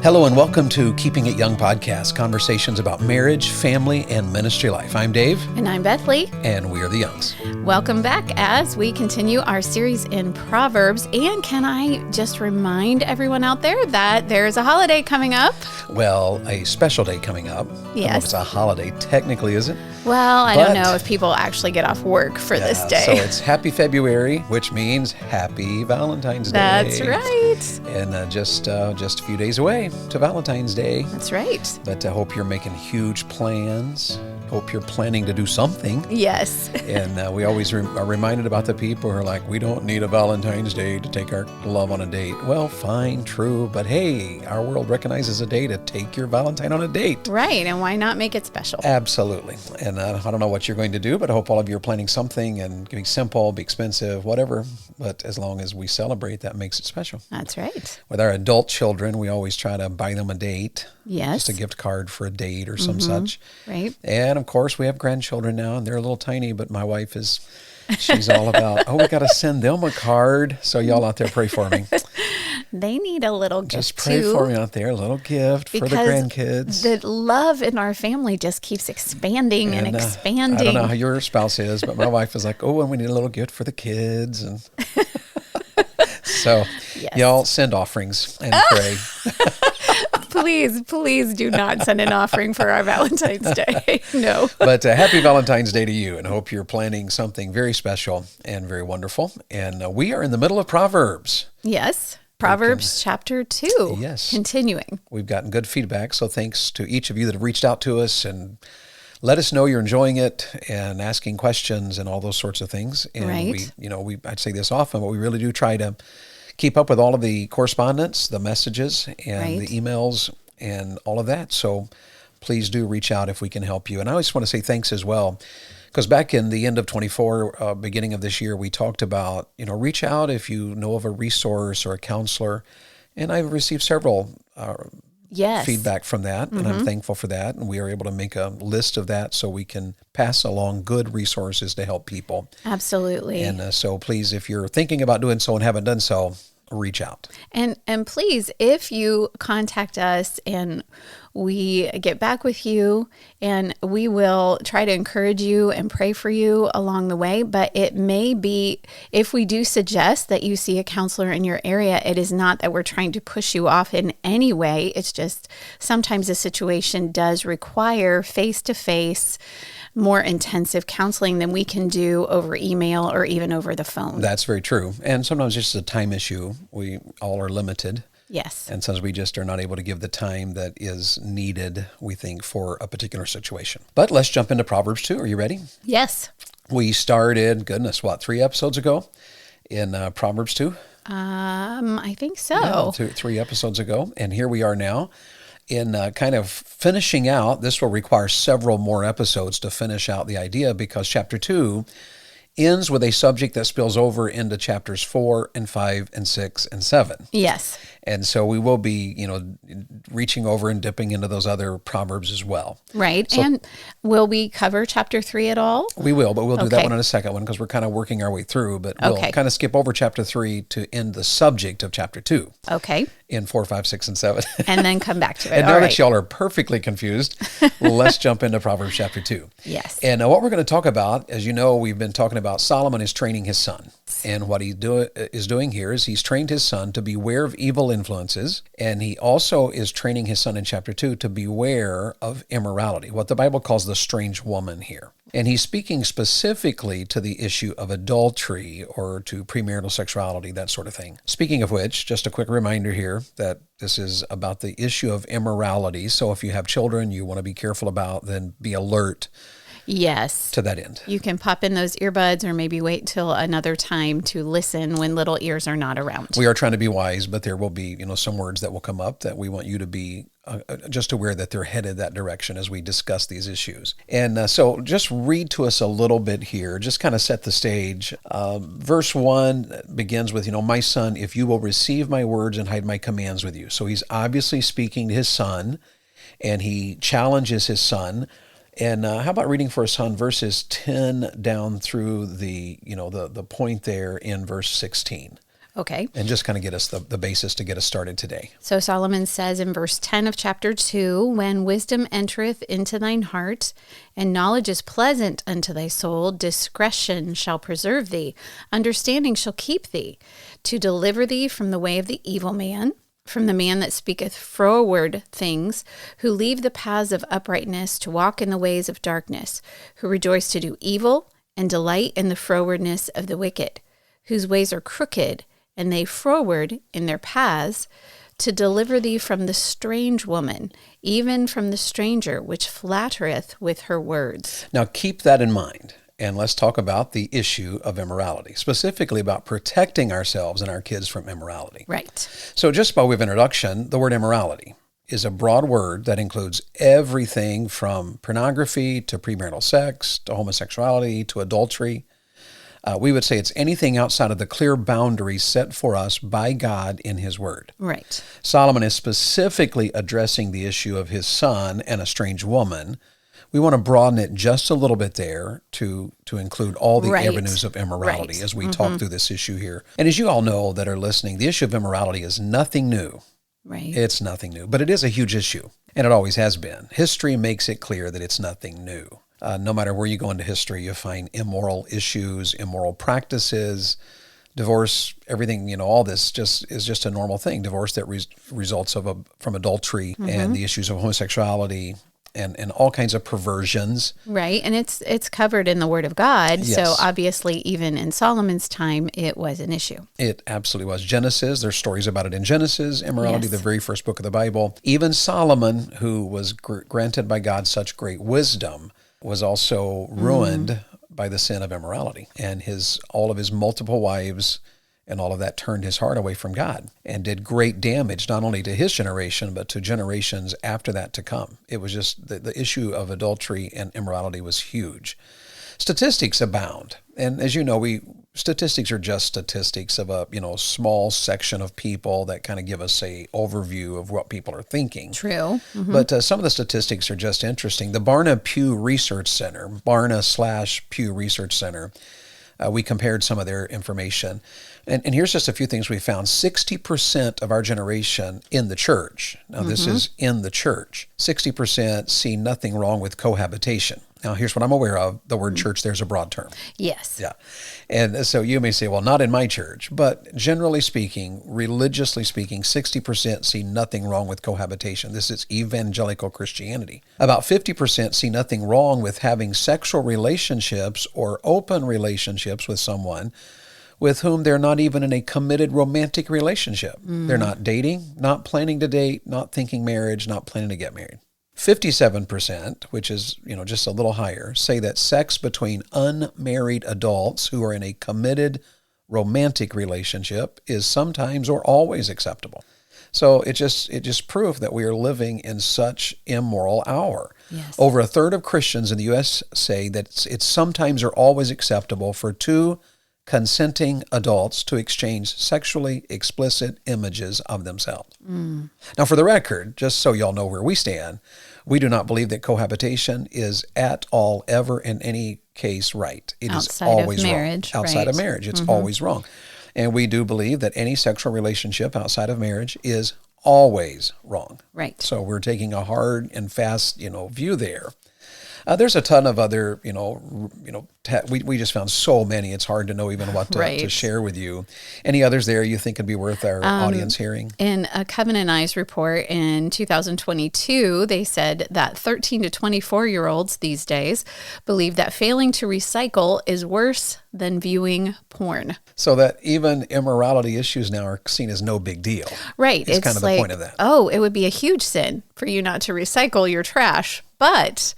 Hello and welcome to Keeping It Young podcast, conversations about marriage, family, and ministry life. I'm Dave. And I'm Bethlie. And we are the Youngs. Welcome back as we continue our series in Proverbs. And can I just remind everyone out there that there's a holiday coming up? Well, a special day coming up. Yes. I don't know if it's a holiday, technically, is it? Well, I don't know if people actually get off work for this day. So it's Happy February, which means Happy Valentine's Day. That's right. And just a few days away to Valentine's Day. That's right. But I hope you're making huge plans. Hope you're planning to do something. Yes. And we always are reminded about the people who are like, we don't need a Valentine's Day to take our love on a date. Well, fine, true. But hey, our world recognizes a day to take your Valentine on a date. Right. And why not make it special? Absolutely. And I don't know what you're going to do, but I hope all of you are planning something and be simple, be expensive, whatever. But as long as we celebrate, that makes it special. That's right. With our adult children, we always try to buy them a date. Yes. Just a gift card for a date or some such. Right. And of course, we have grandchildren now, and they're a little tiny, but my wife she's all about, we got to send them a card. So y'all out there, pray for me. They need a little gift Just pray for me out there, a little gift for the grandkids. The love in our family just keeps expanding and expanding. I don't know how your spouse is, but my wife is like, and we need a little gift for the kids. And so y'all send offerings and pray. Please do not send an offering for our Valentine's Day. No. But happy Valentine's Day to you, and hope you're planning something very special and very wonderful. And we are in the middle of Proverbs. Yes. Proverbs chapter 2. Yes. Continuing. We've gotten good feedback, so thanks to each of you that have reached out to us and let us know you're enjoying it and asking questions and all those sorts of things. And right. I'd say this often, but we really do try to keep up with all of the correspondence, the messages, and the emails, and all of that. So please do reach out if we can help you. And I always want to say thanks as well, because back in the end of 24, beginning of this year, we talked about, reach out if you know of a resource or a counselor. And I've received several feedback from that, and I'm thankful for that. And we are able to make a list of that so we can pass along good resources to help people. Absolutely. And so please, if you're thinking about doing so and haven't done so, reach out. And please, if you contact us and we get back with you, and we will try to encourage you and pray for you along the way. But it may be, if we do suggest that you see a counselor in your area, it is not that we're trying to push you off in any way. It's just sometimes the situation does require face-to-face, more intensive counseling than we can do over email or even over the phone. That's very true. And sometimes it's just a time issue. We all are limited. Yes. And sometimes we just are not able to give the time that is needed, we think, for a particular situation. But let's jump into Proverbs 2. Are you ready? Yes. We started, 3 episodes ago in Proverbs 2? I think so. Yeah, 3 episodes ago. And here we are now in kind of finishing out. This will require several more episodes to finish out the idea, because chapter 2 ends with a subject that spills over into chapters 4 and 5 and 6 and 7. Yes. And so we will be, reaching over and dipping into those other Proverbs as well. Right. So, and will we cover chapter 3 at all? We will, but we'll do that one in a second one, because we're kind of working our way through. But we'll kind of skip over chapter 3 to end the subject of chapter 2. Okay. In 4, 5, 6, and 7. And then come back to it. And now that y'all are perfectly confused, let's jump into Proverbs chapter 2. Yes. And what we're going to talk about, as you know, we've been talking about Solomon is training his son. And what he is doing here is he's trained his son to beware of evil influences. And he also is training his son in chapter 2 to beware of immorality, what the Bible calls the strange woman here. And he's speaking specifically to the issue of adultery or to premarital sexuality, that sort of thing. Speaking of which, just a quick reminder here that this is about the issue of immorality. So if you have children you want to be careful about, then be alert. Yes. To that end. You can pop in those earbuds, or maybe wait till another time to listen when little ears are not around. We are trying to be wise, but there will be, some words that will come up that we want you to be just aware that they're headed that direction as we discuss these issues. And so just read to us a little bit here, just kind of set the stage. Verse 1 begins with, my son, if you will receive my words and hide my commands with you. So he's obviously speaking to his son, and he challenges his son. And how about reading for us on verses 10 down through the point there in verse 16? Okay. And just kind of get us the basis to get us started today. So Solomon says in verse 10 of chapter 2, when wisdom entereth into thine heart, and knowledge is pleasant unto thy soul, discretion shall preserve thee, understanding shall keep thee, to deliver thee from the way of the evil man, from the man that speaketh froward things, who leave the paths of uprightness to walk in the ways of darkness, who rejoice to do evil, and delight in the frowardness of the wicked, whose ways are crooked, and they froward in their paths, to deliver thee from the strange woman, even from the stranger which flattereth with her words. Now keep that in mind, and let's talk about the issue of immorality, specifically about protecting ourselves and our kids from immorality. Right. So just by way of introduction, the word immorality is a broad word that includes everything from pornography to premarital sex to homosexuality to adultery. We would say it's anything outside of the clear boundaries set for us by God in His Word. Right. Solomon is specifically addressing the issue of his son and a strange woman. We want to broaden it just a little bit there to include all the avenues of immorality as we talk through this issue here. And as you all know that are listening, the issue of immorality is nothing new. Right. It's nothing new, but it is a huge issue, and it always has been. History makes it clear that it's nothing new. No matter where you go into history, you find immoral issues, immoral practices, divorce, everything, all this is just a normal thing. Divorce that results from adultery and the issues of homosexuality and all kinds of perversions. Right. And it's covered in the Word of God. Yes. So obviously, even in Solomon's time, it was an issue. It absolutely was. Genesis, there's stories about it in Genesis, immorality, Yes. the very first book of the Bible. Even Solomon, who was granted by God such great wisdom, was also ruined by the sin of immorality. And all of his multiple wives and all of that turned his heart away from God and did great damage, not only to his generation, but to generations after that to come. It was just the issue of adultery and immorality was huge. Statistics abound. And as you know, statistics are just statistics of a small section of people that kind of give us a overview of what people are thinking. True. Mm-hmm. But some of the statistics are just interesting. The Barna/Pew Research Center, Barna/Pew Research Center, we compared some of their information. And here's just a few things we found. 60% of our generation in the church, now this is in the church, 60% see nothing wrong with cohabitation. Now, here's what I'm aware of. The word church, there's a broad term. Yes. Yeah. And so you may say, well, not in my church. But generally speaking, religiously speaking, 60% see nothing wrong with cohabitation. This is evangelical Christianity. About 50% see nothing wrong with having sexual relationships or open relationships with someone with whom they're not even in a committed romantic relationship. They're not dating, not planning to date, not thinking marriage, not planning to get married. 57%, which is, just a little higher, say that sex between unmarried adults who are in a committed romantic relationship is sometimes or always acceptable. So it just proof that we are living in such immoral hour. Yes. Over a third of Christians in the U.S. say that it's sometimes or always acceptable for two consenting adults to exchange sexually explicit images of themselves. Now, for the record, just so y'all know where we stand, we do not believe that cohabitation is at all ever in any case right. It is always wrong. Outside of marriage, it's always wrong. And we do believe that any sexual relationship outside of marriage is always wrong. Right. So we're taking a hard and fast, view there. There's a ton of other, we just found so many. It's hard to know even what to share with you. Any others there you think would be worth our audience hearing? In a Covenant Eyes report in 2022, they said that 13 to 24-year-olds these days believe that failing to recycle is worse than viewing porn. So that even immorality issues now are seen as no big deal. Right. It's kind of the point of that. Oh, it would be a huge sin for you not to recycle your trash, but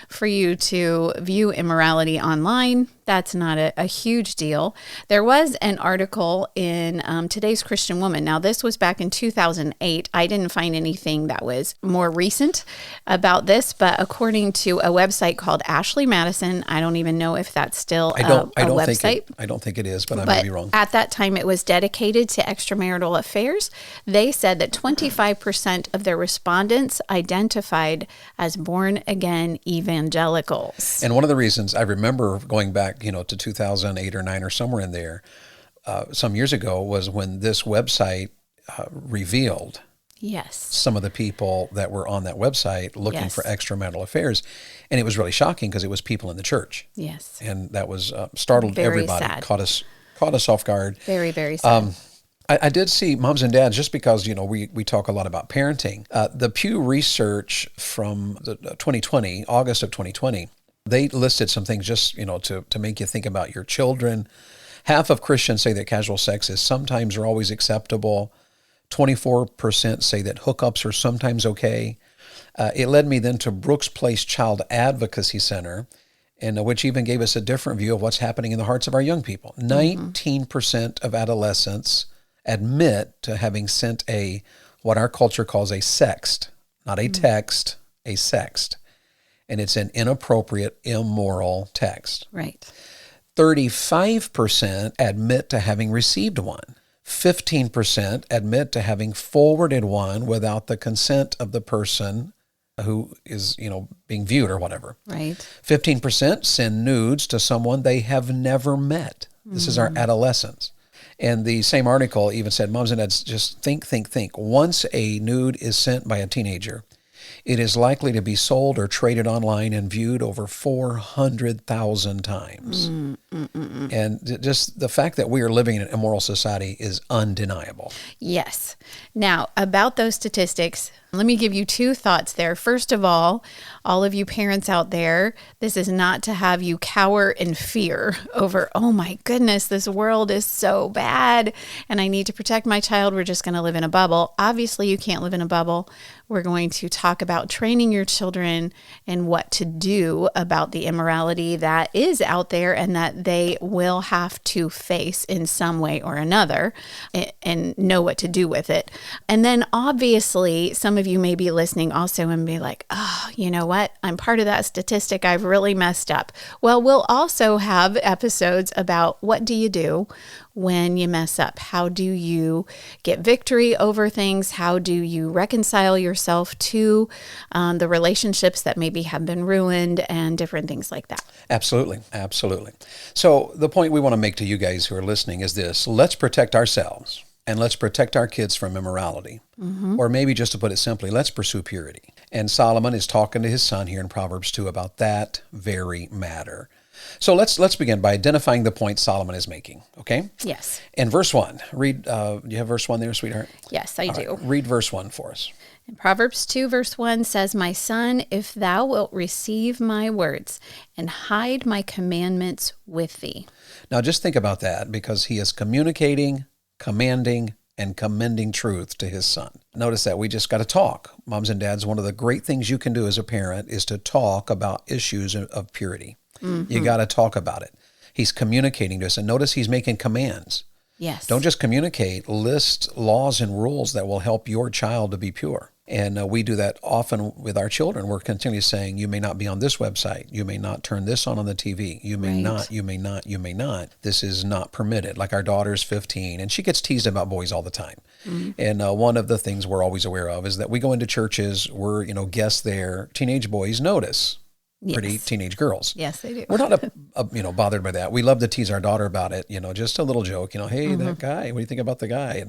for you to view immorality online, that's not a huge deal. There was an article in Today's Christian Woman. Now, this was back in 2008. I didn't find anything that was more recent about this, but according to a website called Ashley Madison, I don't even know if that's still a website. I don't think it is, but I may be wrong. At that time, it was dedicated to extramarital affairs. They said that 25% of their respondents identified as born-again evangelicals. And one of the reasons I remember going back, to 2008 or 9 or somewhere in there, some years ago was when this website revealed Yes. some of the people that were on that website looking Yes. for extramarital affairs. And it was really shocking because it was people in the church. Yes. And that was startled Very everybody, sad. caught us off guard. Very, very sad. I did see moms and dads, just because, we talk a lot about parenting. The Pew Research from 2020, August of 2020, they listed some things just, to make you think about your children. Half of Christians say that casual sex is sometimes or always acceptable. 24% say that hookups are sometimes okay. It led me then to Brooks Place Child Advocacy Center, and which even gave us a different view of what's happening in the hearts of our young people. 19% of adolescents admit to having sent what our culture calls a sext, not a text, a sext. And it's an inappropriate, immoral text. Right. 35% admit to having received one. 15% admit to having forwarded one without the consent of the person who is, being viewed or whatever. Right. 15% send nudes to someone they have never met. This is our adolescents. And the same article even said, moms and dads, just think. Once a nude is sent by a teenager, it is likely to be sold or traded online and viewed over 400,000 times. And just the fact that we are living in an immoral society is undeniable. Yes. Now, about those statistics, let me give you two thoughts there. First of all of you parents out there, this is not to have you cower in fear over, oh my goodness, this world is so bad and I need to protect my child. We're just going to live in a bubble. Obviously, you can't live in a bubble. We're going to talk about training your children and what to do about the immorality that is out there and that they will have to face in some way or another and know what to do with it. And then obviously, some of you may be listening also and be like, oh, you know what? I'm part of that statistic. I've really messed up. Well, we'll also have episodes about what do you do when you mess up? How do you get victory over things? How do you reconcile yourself to the relationships that maybe have been ruined and different things like that? Absolutely. So the point we want to make to you guys who are listening is this: let's protect ourselves and let's protect our kids from immorality. Or maybe just to put it simply, let's pursue purity. And Solomon is talking to his son here in Proverbs 2 about that very matter. So let's begin by identifying the point Solomon is making, okay? Yes. In verse 1, read, do you have verse 1 there, sweetheart? Yes, I do. Right, read verse 1 for us. And Proverbs 2 verse 1 says, "My son, if thou wilt receive my words and hide my commandments with thee." Now just think about that, because he is communicating, commanding, and commending truth to his son. Notice that we just got to talk. Moms and dads, one of the great things you can do as a parent is to talk about issues of purity. You got to talk about it. He's communicating to us. And notice he's making commands. Yes. Don't just communicate, list laws and rules that will help your child to be pure. And we do that often with our children. We're continually saying, you may not be on this website. You may not turn this on the TV. You may not, you may not, you may not. This is not permitted. Like our daughter's 15, and she gets teased about boys all the time. And one of the things we're always aware of is that we go into churches, we're, guests there. Teenage boys notice pretty teenage girls. Yes, they do. We're not bothered by that. We love to tease our daughter about it, just a little joke, hey, that guy, what do you think about the guy?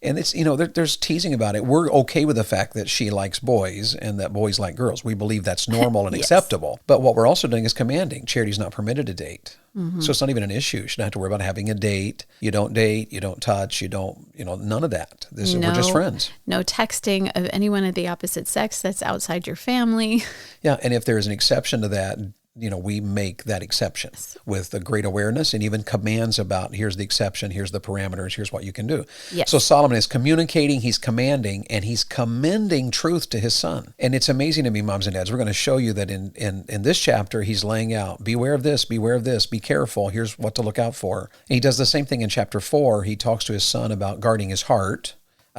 And it's, there's teasing about it. We're okay with the fact that she likes boys and that boys like girls. We believe that's normal and acceptable. But what we're also doing is commanding. Charity's not permitted to date. So it's not even an issue. You shouldn't have to worry about having a date. You don't date, you don't touch, you don't, none of that. We're just friends. No texting of anyone of the opposite sex that's outside your family. Yeah, and if there is an exception to that, we make that exception with a great awareness and even commands about, here's the exception, here's the parameters, here's what you can do. Yes. So Solomon is communicating, he's commanding, and he's commending truth to his son. And it's amazing to me, moms and dads, we're going to show you that in this chapter, he's laying out, beware of this, be careful, here's what to look out for. And he does the same thing in chapter 4. He talks to his son about guarding his heart.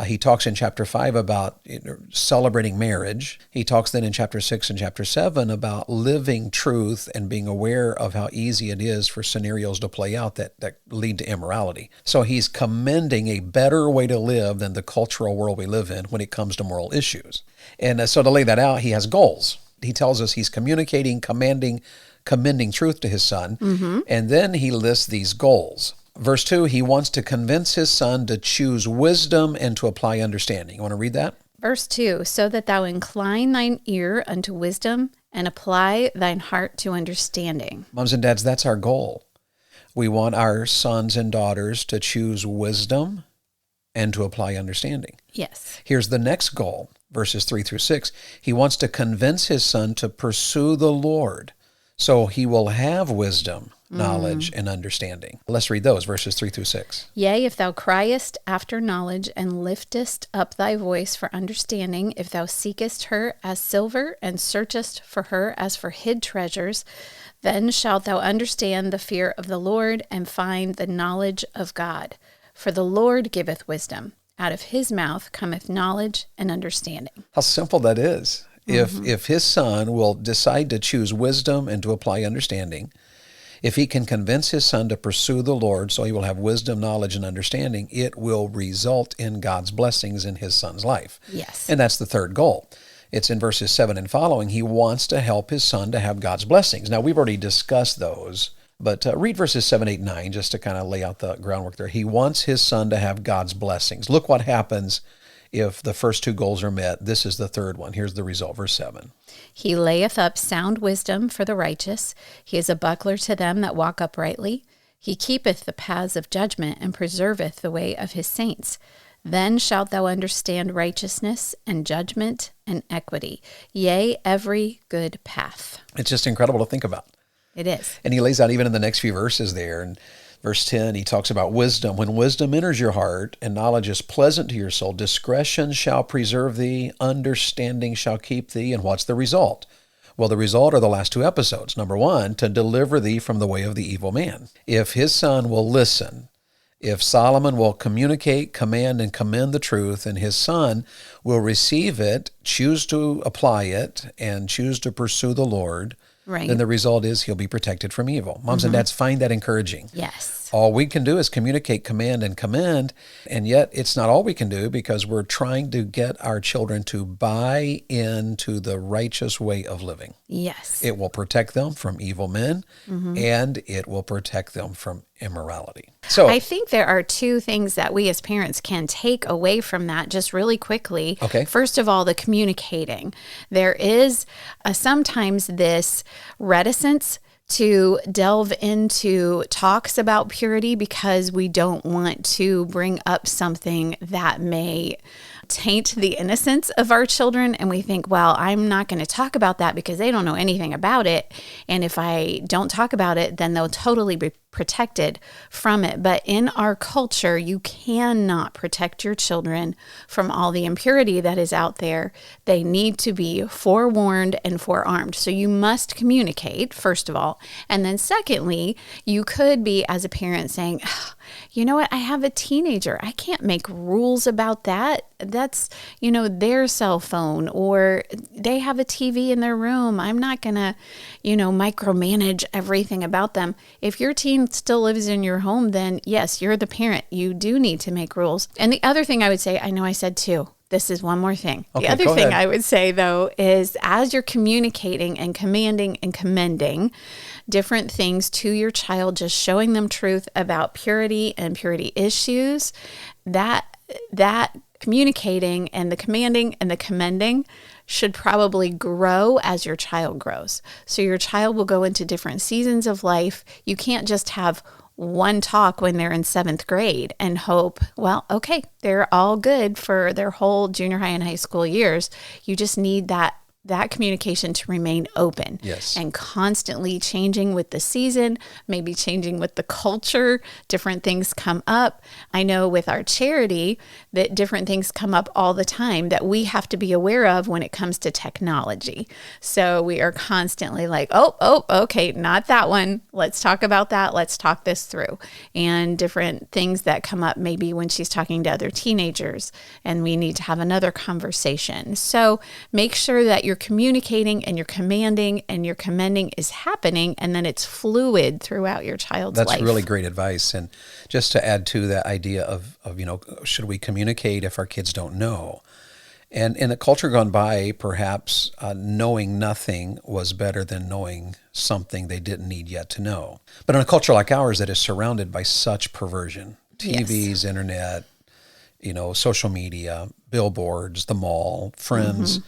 He talks in chapter 5 about celebrating marriage. He talks then in chapter 6 and chapter 7 about living truth and being aware of how easy it is for scenarios to play out that lead to immorality. So he's commending a better way to live than the cultural world we live in when it comes to moral issues. And so to lay that out, he has goals. He tells us he's communicating, commanding, commending truth to his son. And then he lists these goals. Verse 2, he wants to convince his son to choose wisdom and to apply understanding. You want to read that? Verse 2, so that thou incline thine ear unto wisdom and apply thine heart to understanding. Moms and dads, that's our goal. We want our sons and daughters to choose wisdom and to apply understanding. Yes. Here's the next goal, verses 3 through 6. He wants to convince his son to pursue the Lord, so he will have wisdom, knowledge, and understanding. Let's read those, verses 3 through 6. Yea, if thou criest after knowledge and liftest up thy voice for understanding, if thou seekest her as silver and searchest for her as for hid treasures, then shalt thou understand the fear of the Lord and find the knowledge of God. For the Lord giveth wisdom. Out of his mouth cometh knowledge and understanding. How simple that is. If his son will decide to choose wisdom and to apply understanding, if he can convince his son to pursue the Lord so he will have wisdom, knowledge, and understanding, it will result in God's blessings in his son's life. Yes. And that's the third goal. It's in verses 7 and following. He wants to help his son to have God's blessings. Now, we've already discussed those, but read verses 7, 8, 9 just to kind of lay out the groundwork there. He wants his son to have God's blessings. Look what happens if the first two goals are met. This is the third one. Here's the result, verse 7. He layeth up sound wisdom for the righteous. He is a buckler to them that walk uprightly. He keepeth the paths of judgment and preserveth the way of his saints. Then shalt thou understand righteousness and judgment and equity, yea, every good path. It's just incredible to think about. It is. And he lays out even in the next few verses there. And verse 10, he talks about wisdom. When wisdom enters your heart and knowledge is pleasant to your soul, discretion shall preserve thee, understanding shall keep thee. And what's the result? Well, the result are the last two episodes. Number one, to deliver thee from the way of the evil man. If his son will listen, if Solomon will communicate, command, and commend the truth, and his son will receive it, choose to apply it, and choose to pursue the Lord, Right. then the result is he'll be protected from evil. Moms and dads, find that encouraging. Yes. All we can do is communicate, command, and commend, and yet it's not all we can do because we're trying to get our children to buy into the righteous way of living. Yes. It will protect them from evil men, and it will protect them from immorality. So I think there are two things that we as parents can take away from that just really quickly. Okay. First of all, the communicating. There is sometimes this reticence to delve into talks about purity because we don't want to bring up something that may taint the innocence of our children. And we think, well, I'm not going to talk about that because they don't know anything about it. And if I don't talk about it, then they'll totally be protected from it. But in our culture, you cannot protect your children from all the impurity that is out there. They need to be forewarned and forearmed. So you must communicate, first of all. And then secondly, you could be, as a parent, saying, you know what, I have a teenager. I can't make rules about that. That's, their cell phone, or they have a TV in their room. I'm not going to, micromanage everything about them. If your teen still lives in your home, then yes, you're the parent. You do need to make rules. And the other thing I would say, I know I said two. This is one more thing. Okay, the other go thing ahead. I would say, though, is as you're communicating and commanding and commending different things to your child, just showing them truth about purity and purity issues, that communicating and the commanding and the commending should probably grow as your child grows. So your child will go into different seasons of life. You can't just have one talk when they're in 7th grade and hope, well, okay, they're all good for their whole junior high and high school years. You just need that communication to remain open. Yes. And constantly changing with the season, maybe changing with the culture. Different things come up. I know with our charity that different things come up all the time that we have to be aware of when it comes to technology. So we are constantly like, okay, not that one. Let's talk about that. Let's talk this through. And different things that come up maybe when she's talking to other teenagers and we need to have another conversation. So make sure that you're communicating and you're commanding and your commending is happening, and then it's fluid throughout your child's life. That's really great advice. And just to add to that idea of should we communicate if our kids don't know? And in a culture gone by, perhaps knowing nothing was better than knowing something they didn't need yet to know. But in a culture like ours that is surrounded by such perversion, TVs, internet, social media, billboards, the mall, friends.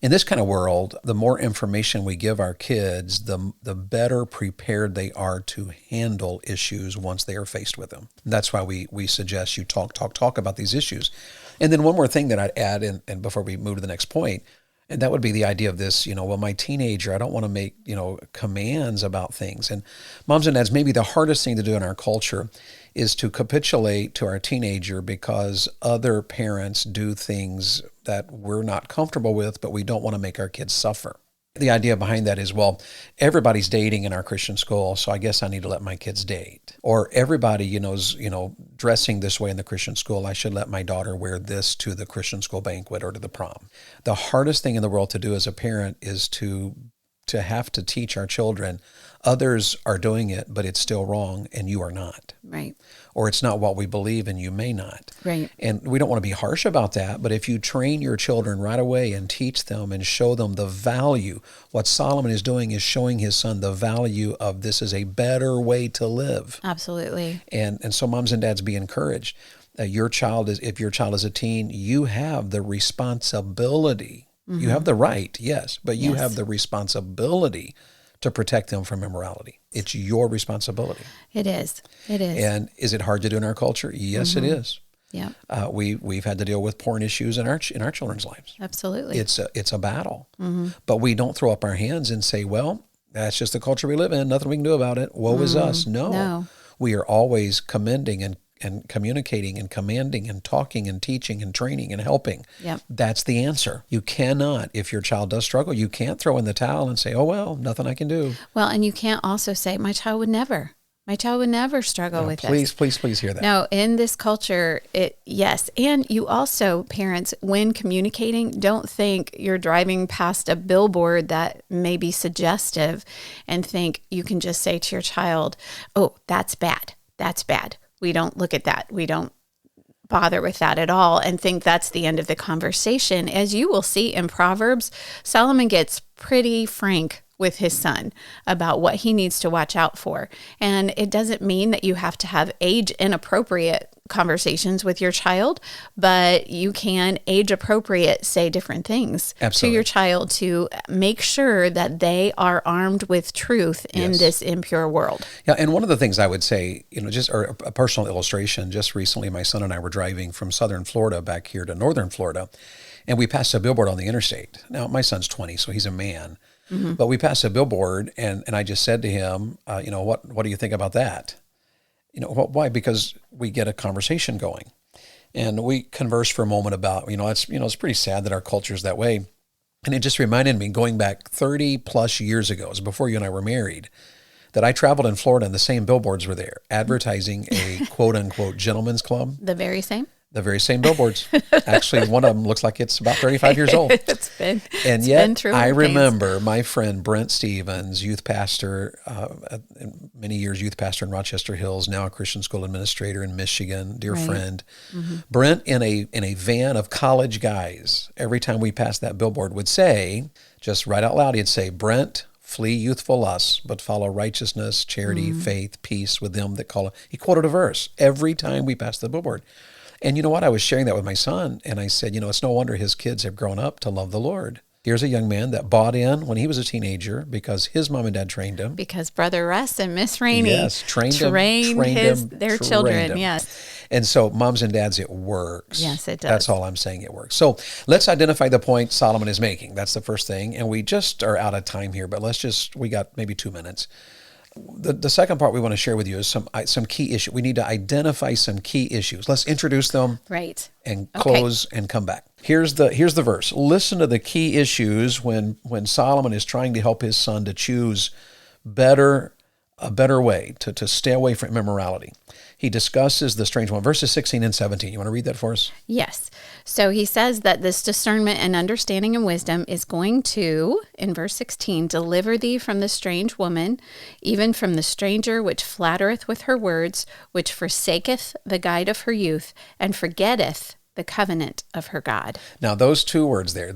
In this kind of world, the more information we give our kids, the better prepared they are to handle issues once they are faced with them. That's why we suggest you talk about these issues. And then one more thing that I'd add, and before we move to the next point, and that would be the idea of this, well, my teenager, I don't want to make, commands about things. And moms and dads, maybe the hardest thing to do in our culture is to capitulate to our teenager because other parents do things that we're not comfortable with, but we don't want to make our kids suffer. The idea behind that is, well, everybody's dating in our Christian school, so I guess I need to let my kids date. Or everybody, is, dressing this way in the Christian school, I should let my daughter wear this to the Christian school banquet or to the prom. The hardest thing in the world to do as a parent is to have to teach our children others are doing it, but it's still wrong and you are not. Right. Or it's not what we believe and you may not. Right. And we don't want to be harsh about that, but if you train your children right away and teach them and show them the value, what Solomon is doing is showing his son the value of this is a better way to live. Absolutely. And so moms and dads, be encouraged. If your child is a teen, you have the responsibility. You have the right, yes, but you have the responsibility to protect them from immorality. It's your responsibility. It is. It is. And is it hard to do in our culture? Yes, it is. Yeah. We've had to deal with porn issues in our children's lives. Absolutely. It's a battle, but we don't throw up our hands and say, well, that's just the culture we live in. Nothing we can do about it. Woe is us. No. We are always commending and communicating and commanding and talking and teaching and training and helping. Yep. That's the answer. You cannot, if your child does struggle, you can't throw in the towel and say, oh, well, nothing I can do. Well, and you can't also say, my child would never struggle with this. Please hear that. No, in this culture, yes. And you also, parents, when communicating, don't think you're driving past a billboard that may be suggestive and think you can just say to your child, oh, that's bad. That's bad. We don't look at that. We don't bother with that at all and think that's the end of the conversation. As you will see in Proverbs, Solomon gets pretty frank with his son about what he needs to watch out for. And it doesn't mean that you have to have age inappropriate conversations with your child, but you can age appropriate say different things to your child to make sure that they are armed with truth in this impure world. Yeah, and one of the things I would say, just or a personal illustration, just recently my son and I were driving from southern Florida back here to northern Florida, and we passed a billboard on the interstate. Now, my son's 20, so he's a man. But we passed a billboard, and I just said to him, what do you think about that? Why? Because we get a conversation going, and we converse for a moment about, it's pretty sad that our culture is that way. And it just reminded me, going back 30 plus years ago, it was before you and I were married, that I traveled in Florida and the same billboards were there, advertising a quote unquote gentleman's club. The very same? The very same billboards. Actually, one of them looks like it's about 35 years old. It's been through I remember my friend Brent Stevens, youth pastor, many years youth pastor in Rochester Hills, now a Christian school administrator in Michigan, dear friend. Brent, in a van of college guys, every time we passed that billboard would say, just right out loud, he'd say, Brent, flee youthful lusts, but follow righteousness, charity, faith, peace with them that call it. He quoted a verse every time we passed the billboard. And you know what? I was sharing that with my son, and I said, it's no wonder his kids have grown up to love the Lord. Here's a young man that bought in when he was a teenager because his mom and dad trained him. Because Brother Russ and Miss Rainey trained their children. Yes. And so moms and dads, it works. Yes, it does. That's all I'm saying, it works. So let's identify the point Solomon is making. That's the first thing. And we just are out of time here, but we got maybe 2 minutes. The second part we want to share with you is some key issues. We need to identify some key issues. Let's introduce them, right, and close and come back. Here's the verse. Listen to the key issues when Solomon is trying to help his son to choose a better way to stay away from immorality. He discusses the strange one, verses 16 and 17. You want to read that for us? Yes. So he says that this discernment and understanding and wisdom is going to, in verse 16, deliver thee from the strange woman, even from the stranger which flattereth with her words, which forsaketh the guide of her youth, and forgetteth the covenant of her God. Now, those two words there,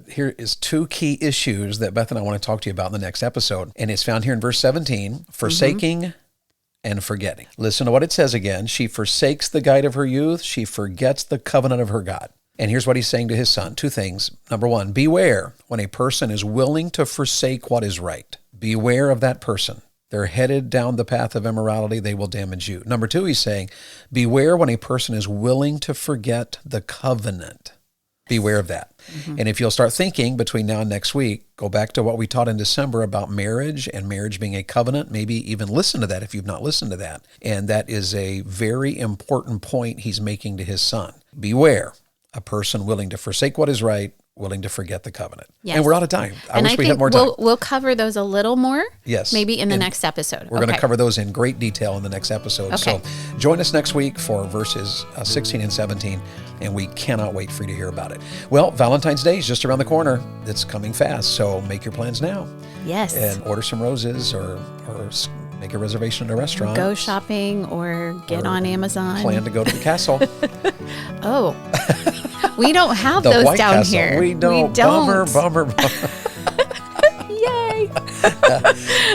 here is two key issues that Beth and I want to talk to you about in the next episode. And it's found here in verse 17, forsaking and forgetting. Listen to what it says again. She forsakes the guide of her youth. She forgets the covenant of her God. And here's what he's saying to his son. Two things. Number one, beware when a person is willing to forsake what is right. Beware of that person. They're headed down the path of immorality. They will damage you. Number two, he's saying, beware when a person is willing to forget the covenant. Beware of that. And if you'll start thinking between now and next week, go back to what we taught in December about marriage and marriage being a covenant. Maybe even listen to that if you've not listened to that. And that is a very important point he's making to his son. Beware a person willing to forsake what is right, willing to forget the covenant. Yes. And we're out of time. I wish we think had more time. We'll cover those a little more. Yes. Maybe in the next episode. We're going to cover those in great detail in the next episode. Okay. So join us next week for verses 16 and 17, and we cannot wait for you to hear about it. Well, Valentine's Day is just around the corner. It's coming fast, so make your plans now. Yes. And order some roses or make a reservation at a restaurant. Go shopping or get on Amazon. Plan to go to the castle. Oh. We don't have The those White down Castle. here. We don't. Bummer. Yay.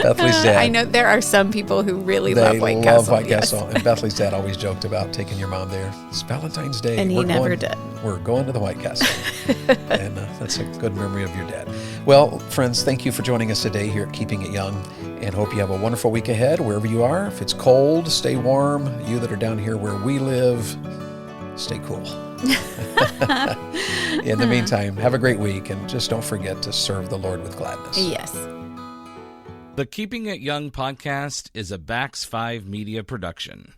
Bethlie's dad. I know there are some people who really love White They Castle. love White Yes. Castle. And Bethlie's dad always joked about taking your mom there. It's Valentine's Day. And he never did. We're going to the White Castle. And that's a good memory of your dad. Well, friends, thank you for joining us today here at Keeping It Young. And hope you have a wonderful week ahead, wherever you are. If it's cold, stay warm. You that are down here where we live, stay cool. In the meantime, have a great week, and just don't forget to serve the Lord with gladness. Yes. The Keeping It Young podcast is a Bax 5 Media production.